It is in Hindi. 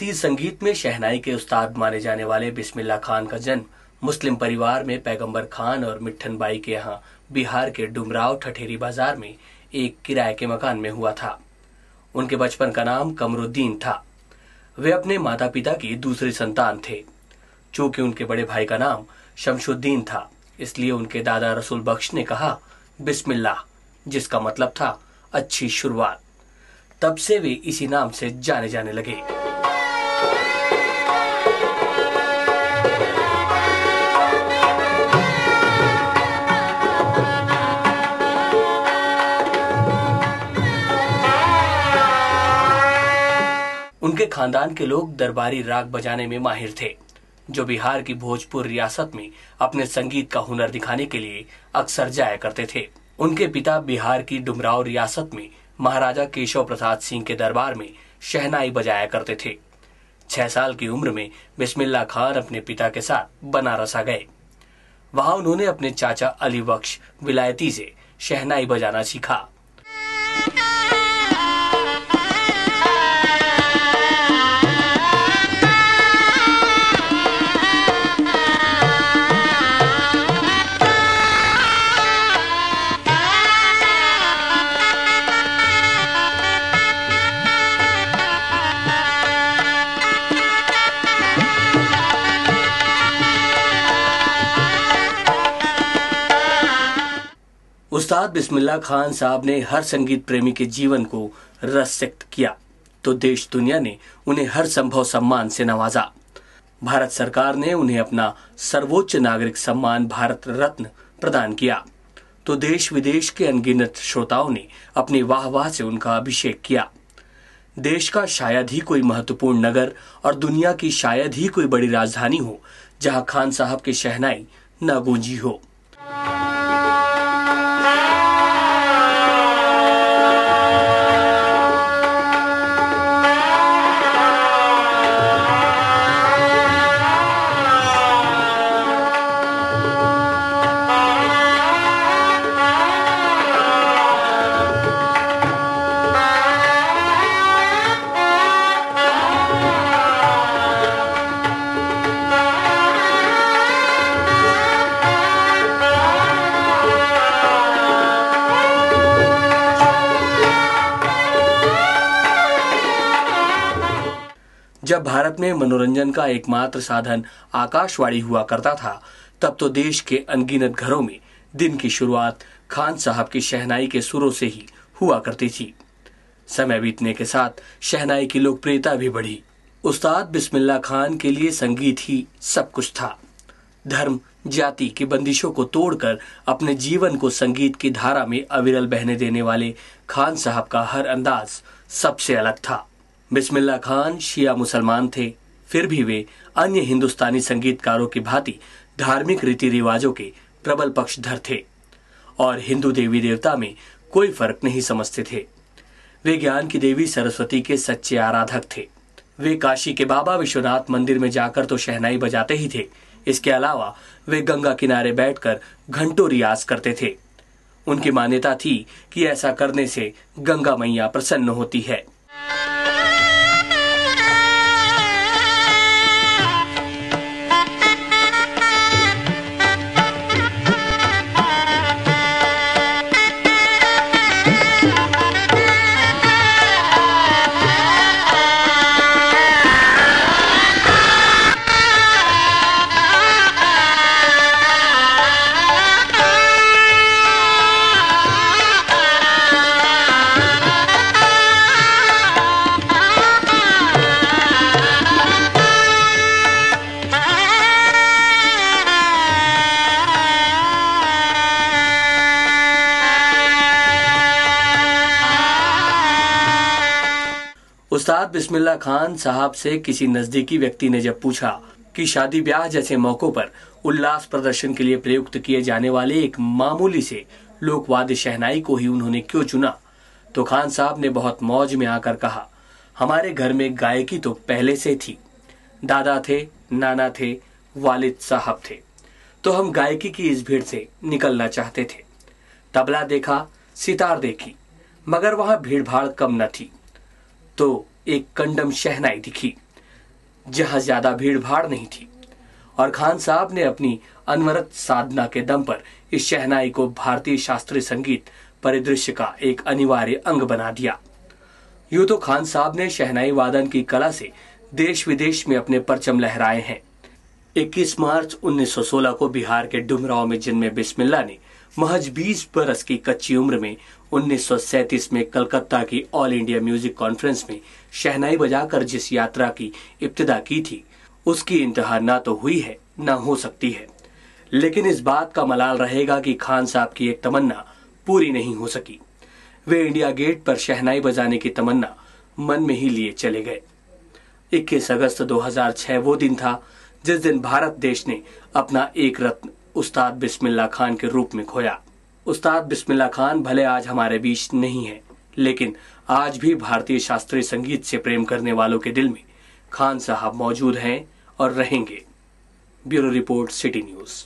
भारतीय संगीत में शहनाई के उस्ताद माने जाने वाले बिस्मिल्लाह खान का जन्म मुस्लिम परिवार में पैगंबर खान और मिट्ठन बाई के यहाँ बिहार के डुमराव ठठेरी बाजार में एक किराए के मकान में हुआ था। उनके बचपन का नाम कमरुद्दीन था। वे अपने माता पिता की दूसरी संतान थे। चूंकि उनके बड़े भाई का नाम शमशुद्दीन था, इसलिए उनके दादा रसूल बख्श ने कहा बिस्मिल्लाह, जिसका मतलब था अच्छी शुरुआत। तब से वे इसी नाम से जाने जाने लगे। उनके खानदान के लोग दरबारी राग बजाने में माहिर थे, जो बिहार की भोजपुर रियासत में अपने संगीत का हुनर दिखाने के लिए अक्सर जाया करते थे। उनके पिता बिहार की डुमराव रियासत में महाराजा केशव प्रसाद सिंह के दरबार में शहनाई बजाया करते थे। 6 साल की उम्र में बिस्मिल्लाह खान अपने पिता के साथ बनारस आ गए। वहां उन्होंने अपने चाचा अली बख्श विलायती से शहनाई बजाना सीखा। उस्ताद बिस्मिल्लाह खान साहब ने हर संगीत प्रेमी के जीवन को रससिक्त किया, तो देश दुनिया ने उन्हें हर संभव सम्मान से नवाजा। भारत सरकार ने उन्हें अपना सर्वोच्च नागरिक सम्मान भारत रत्न प्रदान किया, तो देश विदेश के अनगिनत श्रोताओं ने अपनी वाहवाह से उनका अभिषेक किया। देश का शायद ही कोई महत्वपूर्ण नगर और दुनिया की शायद ही कोई बड़ी राजधानी हो जहां खान साहब की शहनाई न गूंजी हो। जब भारत में मनोरंजन का एकमात्र साधन आकाशवाणी हुआ करता था, तब तो देश के अनगिनत घरों में दिन की शुरुआत खान साहब की शहनाई के सुरों से ही हुआ करती थी। समय बीतने के साथ शहनाई की लोकप्रियता भी बढ़ी। उस्ताद बिस्मिल्लाह खान के लिए संगीत ही सब कुछ था। धर्म जाति की बंदिशों को तोड़कर अपने जीवन को संगीत की धारा में अविरल बहने देने वाले खान साहब का हर अंदाज सबसे अलग था। बिस्मिल्लाह खान शिया मुसलमान थे, फिर भी वे अन्य हिंदुस्तानी संगीतकारों की भांति धार्मिक रीति रिवाजों के प्रबल पक्षधर थे और हिंदू देवी देवता में कोई फर्क नहीं समझते थे। वे ज्ञान की देवी सरस्वती के सच्चे आराधक थे। वे काशी के बाबा विश्वनाथ मंदिर में जाकर तो शहनाई बजाते ही थे, इसके अलावा वे गंगा किनारे बैठकर घंटों रियाज करते थे। उनकी मान्यता थी कि ऐसा करने से गंगा मैया प्रसन्न होती है। उस्ताद बिस्मिल्लाह खान साहब से किसी नजदीकी व्यक्ति ने जब पूछा कि शादी ब्याह जैसे मौकों पर उल्लास प्रदर्शन के लिए प्रयुक्त किए जाने वाले एक मामूली से लोकवाद्य शहनाई को ही उन्होंने क्यों चुना, तो खान साहब ने बहुत मौज में आकर कहा, हमारे घर में गायकी तो पहले से थी। दादा थे, नाना थे, वालिद साहब थे, तो हम गायकी की इस भीड़ से निकलना चाहते थे। तबला देखा, सितार देखी, मगर वहां भीड़ भाड़ कम न थी, तो एक कंडम शहनाई दिखी जहां ज्यादा भीड़ भाड़ नहीं थी, और खान साहब ने अपनी अनवरत साधना के दम पर इस शहनाई को भारतीय शास्त्रीय संगीत परिदृश्य का एक अनिवार्य अंग बना दिया। यूं तो खान साहब ने शहनाई वादन की कला से देश विदेश में अपने परचम लहराए हैं। 21 मार्च 1916 को बिहार के डुमरांव में जन्मे बिस्मिल्लाह ने महज 20 बरस की कच्ची उम्र में 1937 में कलकत्ता की ऑल इंडिया म्यूजिक कॉन्फ्रेंस में शहनाई बजाकर जिस यात्रा की इब्तिदा की थी, उसकी इंतहा ना तो हुई है ना हो सकती है। लेकिन इस बात का मलाल रहेगा कि खान साहब की एक तमन्ना पूरी नहीं हो सकी। वे इंडिया गेट पर शहनाई बजाने की तमन्ना मन में ही लिए चले गए। 21 अगस्त 2006 वो दिन था जिस दिन भारत देश ने अपना एक रत्न उस्ताद बिस्मिल्लाह खान के रूप में खोया। उस्ताद बिस्मिल्लाह खान भले आज हमारे बीच नहीं है, लेकिन आज भी भारतीय शास्त्रीय संगीत से प्रेम करने वालों के दिल में खान साहब मौजूद हैं और रहेंगे। Bureau report, city news.